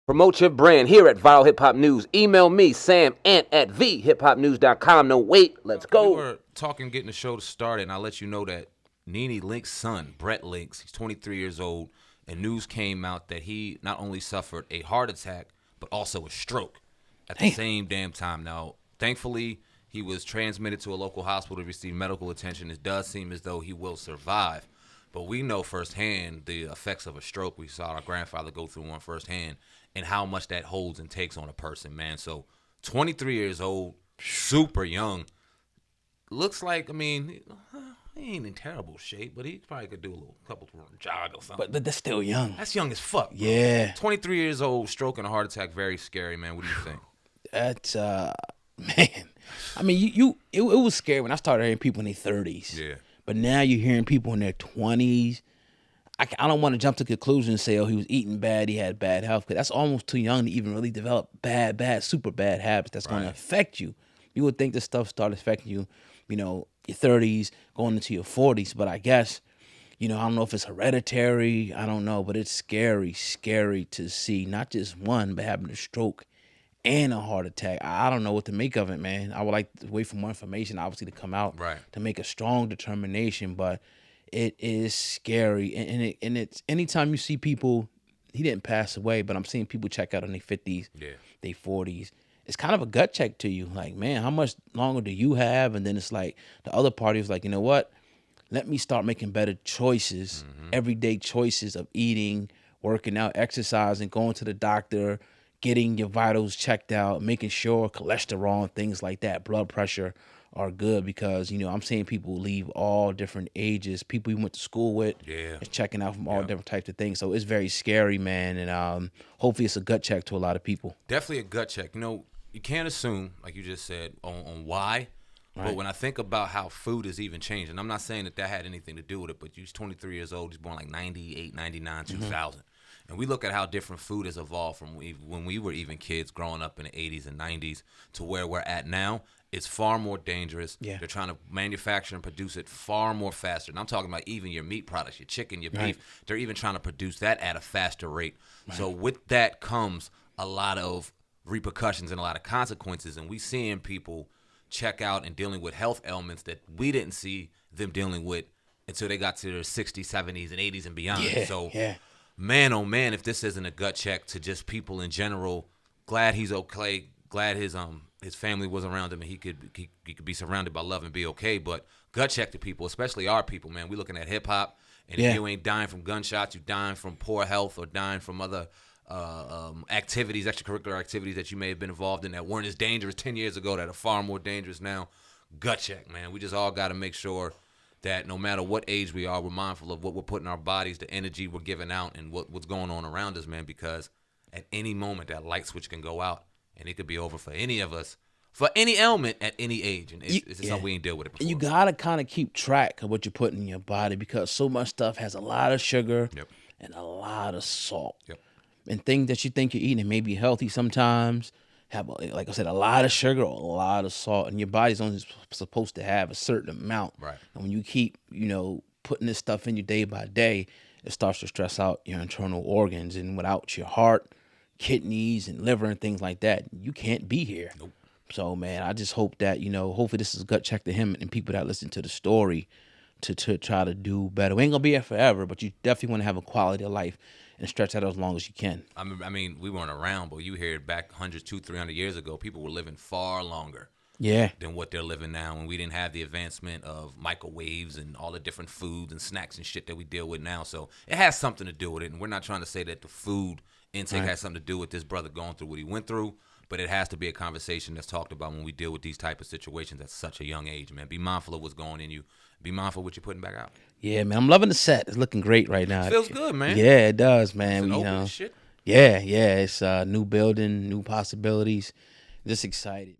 Promote your brand here at Viral Hip Hop News. Email me, samant@vhiphopnews.com. No, wait, let's go. We were talking, getting the show started, and I'll let you know that Nene Leakes' son, Brentt Leakes, he's 23 years old, and news came out that he not only suffered a heart attack, but also a stroke at the same damn time. Now, thankfully, he was transmitted to a local hospital to receive medical attention. It does seem as though he will survive. But we know firsthand the effects of a stroke. We saw our grandfather go through one firsthand and how much that holds and takes on a person, man. So 23 years old, super young. Looks like, I mean, he ain't in terrible shape, but he probably could do a couple jog or something. But that's still young. That's young as fuck, bro. Yeah. 23 years old, stroke and a heart attack, very scary, man. What do you think? That's, man. I mean, it was scary when I started hearing people in their 30s. Yeah. But now you're hearing people in their 20s. I don't want to jump to conclusions and say, oh, he was eating bad, he had bad health, because that's almost too young to even really develop super bad habits that's going to affect you. You would think this stuff started affecting you, your 30s, going into your 40s. But I guess, I don't know if it's hereditary. I don't know. But it's scary to see not just one, but having a stroke and a heart attack. I don't know what to make of it, man. I would like to wait for more information, obviously, to come out to make a strong determination. But it is scary, and it's anytime you see people. He didn't pass away, but I'm seeing people check out in their 50s, their 40s. It's kind of a gut check to you, like, man, how much longer do you have? And then it's like the other party was like, you know what? Let me start making better choices, everyday choices of eating, working out, exercising, going to the doctor, getting your vitals checked out, making sure cholesterol and things like that, blood pressure are good, because, I'm seeing people leave all different ages, people you went to school with, is checking out from all different types of things. So it's very scary, man, and hopefully it's a gut check to a lot of people. Definitely a gut check. You can't assume, like you just said, on why. But when I think about how food has even changed, and I'm not saying that had anything to do with it, but he's 23 years old, he's born like 98, 99, 2000. And we look at how different food has evolved from when we were even kids growing up in the 80s and 90s to where we're at now. It's far more dangerous. They're trying to manufacture and produce it far more faster. And I'm talking about even your meat products, your chicken, your beef. They're even trying to produce that at a faster rate. So with that comes a lot of repercussions and a lot of consequences. And we seeing people check out and dealing with health ailments that we didn't see them dealing with until they got to their 60s, 70s, and 80s and beyond. Man, oh man, if this isn't a gut check to just people in general, glad he's okay, glad his family was around him and he could be surrounded by love and be okay. But gut check to people, especially our people, man. We looking at hip hop, and if you ain't dying from gunshots, you dying from poor health or dying from other activities, extracurricular activities that you may have been involved in that weren't as dangerous 10 years ago, that are far more dangerous now. Gut check, man. We just all got to make sure that no matter what age we are, we're mindful of what we're putting in our bodies, the energy we're giving out, and what's going on around us, man, because at any moment that light switch can go out, and it could be over for any of us, for any ailment at any age. And it's just something we ain't dealt with it before. You got to kind of keep track of what you're putting in your body, because so much stuff has a lot of sugar and a lot of salt. And things that you think you're eating may be healthy sometimes have, like I said, a lot of sugar or a lot of salt, and your body's only supposed to have a certain amount. And when you keep, putting this stuff in you day by day, it starts to stress out your internal organs, and without your heart, kidneys, and liver and things like that, you can't be here. So, man, I just hope that, hopefully this is a gut check to him and people that listen to the story to try to do better. We ain't gonna be here forever, but you definitely want to have a quality of life and stretch out as long as you can. I mean, we weren't around, but you hear it back 100, 200, 300 years ago, people were living far longer than what they're living now, and we didn't have the advancement of microwaves and all the different foods and snacks and shit that we deal with now. So it has something to do with it, and we're not trying to say that the food intake has something to do with this brother going through what he went through, but it has to be a conversation that's talked about when we deal with these type of situations at such a young age, man. Be mindful of what's going in you. Be mindful of what you're putting back out. Yeah, man, I'm loving the set. It's looking great right now. It feels good, man. Yeah, it does, man. It's open shit. Yeah, it's new building, new possibilities. Just excited.